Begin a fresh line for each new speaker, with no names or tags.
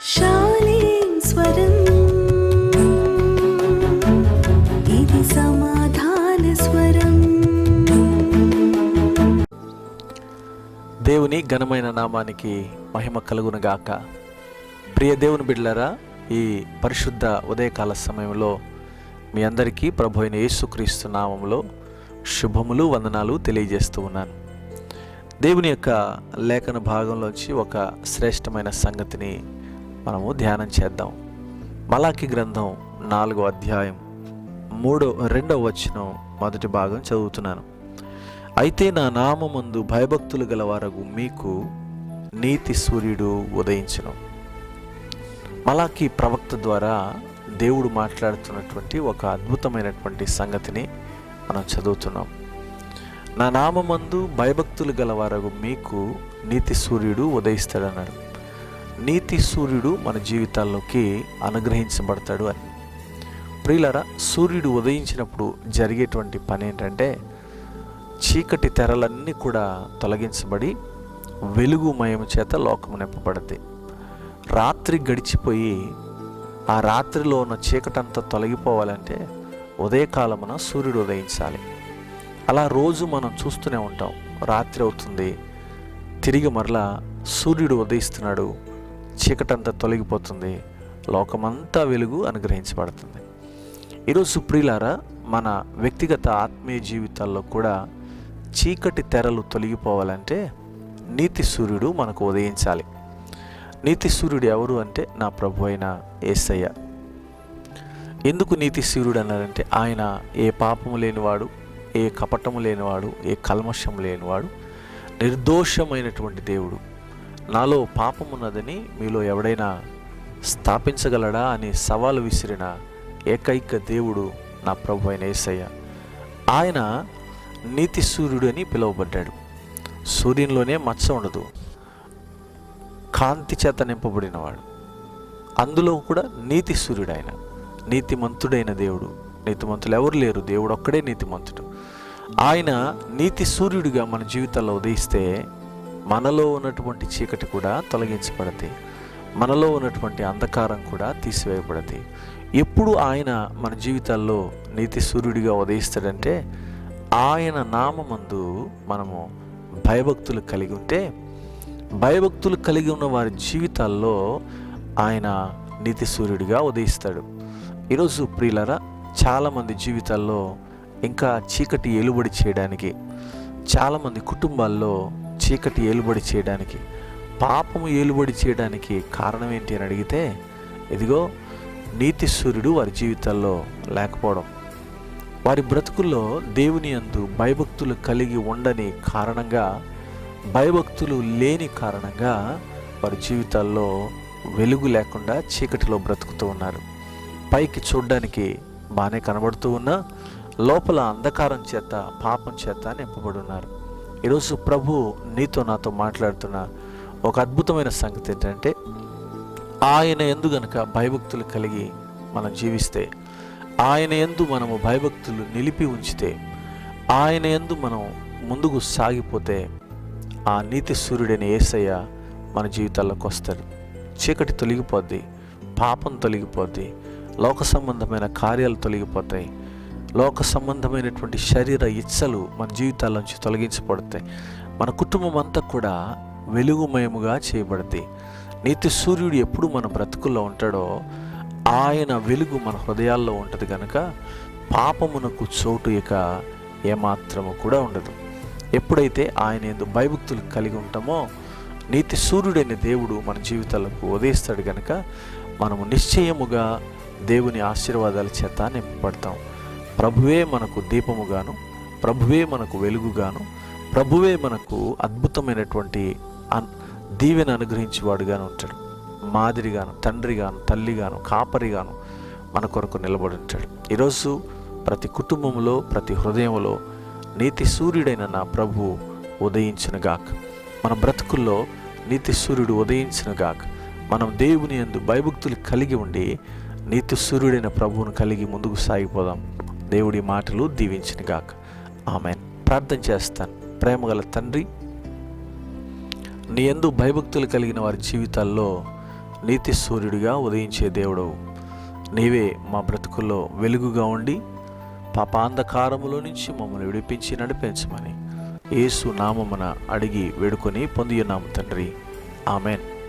శాలేం స్వరం ఇది సమాధాన స్వరం.
దేవుని ఘనమైన నామానికి మహిమ కలుగునుగాక. ప్రియ దేవుని బిడ్డలారా, ఈ పరిశుద్ధ ఉదయకాల సమయంలో మీ అందరికీ ప్రభు అయిన యేసుక్రీస్తు నామములో శుభములు, వందనాలు తెలియజేస్తూ ఉన్నాను. దేవుని యొక్క లేఖన భాగంలోంచి ఒక శ్రేష్టమైన సంగతిని మనము ధ్యానం చేద్దాం. మలాకి గ్రంథం 4వ అధ్యాయం 2వ వచనం మొదటి భాగం చదువుతున్నాను. అయితే నా నామమందు భయభక్తులు గలవారగు మీకు నీతి సూర్యుడు ఉదయించును. మలాకి ప్రవక్త ద్వారా దేవుడు మాట్లాడుతున్నటువంటి ఒక అద్భుతమైనటువంటి సంగతిని మనం చదువుతున్నాం. నా నామమందు భయభక్తులు గలవారగు మీకు నీతి సూర్యుడు ఉదయిస్తాడన్నాడు. నీతి సూర్యుడు మన జీవితాల్లోకి అనుగ్రహించబడతాడు అని. ప్రియులారా, సూర్యుడు ఉదయించినప్పుడు జరిగేటువంటి పని ఏంటంటే, చీకటి తెరలన్నీ కూడా తొలగించబడి వెలుగుమయం చేత లోకము నింపబడింది. రాత్రి గడిచిపోయి ఆ రాత్రిలో ఉన్న చీకటంతా తొలగిపోవాలంటే ఉదయకాలమున సూర్యుడు ఉదయించాలి. అలా రోజు మనం చూస్తూనే ఉంటాం. రాత్రి అవుతుంది, తిరిగి మరలా సూర్యుడు ఉదయిస్తున్నాడు, చీకటంతా తొలగిపోతుంది, లోకమంతా వెలుగు అనుగ్రహించబడుతుంది. ఈరోజు ప్రియులారా, మన వ్యక్తిగత ఆత్మీయ జీవితాల్లో కూడా చీకటి తెరలు తొలగిపోవాలంటే నీతి సూర్యుడు మనకు ఉదయించాలి. నీతి సూర్యుడు ఎవరు అంటే నా ప్రభు అయిన యేసయ్య. ఎందుకు నీతి సూర్యుడు అన్నారంటే, ఆయన ఏ పాపము లేనివాడు, ఏ కపటము లేనివాడు, ఏ కల్మషం లేనివాడు, నిర్దోషమైనటువంటి దేవుడు. నాలో పాపమున్నదని మీలో ఎవడైనా స్థాపించగలడా అని సవాలు విసిరిన ఏకైక దేవుడు నా ప్రభు అయిన యేసయ్య. ఆయన నీతి సూర్యుడు అని పిలువబడ్డాడు. సూర్యునిలోనే మచ్చ ఉండదు, కాంతి చేత నింపబడినవాడు. అందులో కూడా నీతి సూర్యుడు ఆయన. నీతిమంతుడైన దేవుడు. నీతిమంతులు ఎవరు లేరు, దేవుడు ఒక్కడే నీతిమంతుడు. ఆయన నీతి సూర్యుడిగా మన జీవితాల్లో ఉదయిస్తే మనలో ఉన్నటువంటి చీకటి కూడా తొలగించబడది, మనలో ఉన్నటువంటి అంధకారం కూడా తీసివేయబడది. ఎప్పుడు ఆయన మన జీవితాల్లో నీతి సూర్యుడిగా ఉదయిస్తాడంటే, ఆయన నామమందు మనము భయభక్తులు కలిగి ఉంటే, భయభక్తులు కలిగి ఉన్న వారి జీవితాల్లో ఆయన నీతి సూర్యుడిగా ఉదయిస్తాడు. ఈరోజు ప్రియులారా, చాలామంది జీవితాల్లో ఇంకా చీకటి ఏలుబడి చేయడానికి, చాలామంది కుటుంబాల్లో చీకటి ఏలుబడి చేయడానికి, పాపము ఏలుబడి చేయడానికి కారణం ఏంటి అని అడిగితే, ఇదిగో నీతి సూర్యుడు వారి జీవితాల్లో లేకపోవడం. వారి బ్రతుకుల్లో దేవుని యందు భయభక్తులు కలిగి ఉండని కారణంగా, భయభక్తులు లేని కారణంగా వారి జీవితాల్లో వెలుగు లేకుండా చీకటిలో బ్రతుకుతూ ఉన్నారు. పైకి చూడడానికి బాగానే కనబడుతూ ఉన్నా లోపల అంధకారం చేత, పాపం చేత నింపబడి ఉన్నారు. ఈరోజు ప్రభు నీతో నాతో మాట్లాడుతున్న ఒక అద్భుతమైన సంగతి ఏంటంటే, ఆయన యందు గనుక భయభక్తులు కలిగి మనం జీవిస్తే, ఆయన యందు మనము భయభక్తులు నిలిపి ఉంచితే, ఆయన యందు మనం ముందుకు సాగిపోతే, ఆ నీతి సూర్యుడైన యేసయ్య మన జీవితాల్లోకి వస్తాడు. చీకటి తొలగిపోద్ది, పాపం తొలగిపోద్ది, లోక సంబంధమైన కార్యాలు తొలగిపోతాయి, లోక సంబంధమైనటువంటి శరీర ఇచ్చలు మన జీవితాల్లోంచి తొలగించబడతాయి. మన కుటుంబం అంతా కూడా వెలుగుమయముగా చేయబడుతుంది. నీతి సూర్యుడు ఎప్పుడు మన బ్రతుకుల్లో ఉంటాడో ఆయన వెలుగు మన హృదయాల్లో ఉంటుంది కనుక పాపమునకు చోటు ఇక ఏమాత్రము కూడా ఉండదు. ఎప్పుడైతే ఆయన యందు భయభక్తులు కలిగి ఉంటామో, నీతి సూర్యుడైన దేవుడు మన జీవితాలకు ఉదయిస్తాడు కనుక మనము నిశ్చయముగా దేవుని ఆశీర్వాదాల చేత నింపబడతాం. ప్రభువే మనకు దీపముగాను, ప్రభువే మనకు వెలుగుగాను, ప్రభువే మనకు అద్భుతమైనటువంటి దీవెన అనుగ్రహించేవాడుగాను ఉంటాడు. మాదిరిగాను, తండ్రిగాను, తల్లిగాను, కాపరిగాను మన కొరకు నిలబడి ఉంటాడు. ఈరోజు ప్రతి కుటుంబంలో, ప్రతి హృదయంలో నీతి సూర్యుడైన నా ప్రభు ఉదయించునుగాక. మన బ్రతుకుల్లో నీతి సూర్యుడు ఉదయించునుగాక. మనం దేవుని యందు భయభక్తులు కలిగి ఉండి నీతి సూర్యుడైన ప్రభువును కలిగి ముందుకు సాగిపోదాం. దేవుడి మాటలు దీవించునుగాక. ఆమెన్. ప్రార్థన చేస్తాను. ప్రేమగల తండ్రి, నీ యందు భయభక్తులు కలిగిన వారి జీవితాల్లో నీతి సూర్యుడిగా ఉదయించే దేవుడవు. నీవే మా బ్రతుకుల్లో వెలుగుగా ఉండి పాపాంధకారములో నుంచి మమ్మల్ని విడిపించి నడిపించమని యేసు నామమున అడిగి వేడుకొని పొందియున్నాము తండ్రి. ఆమెన్.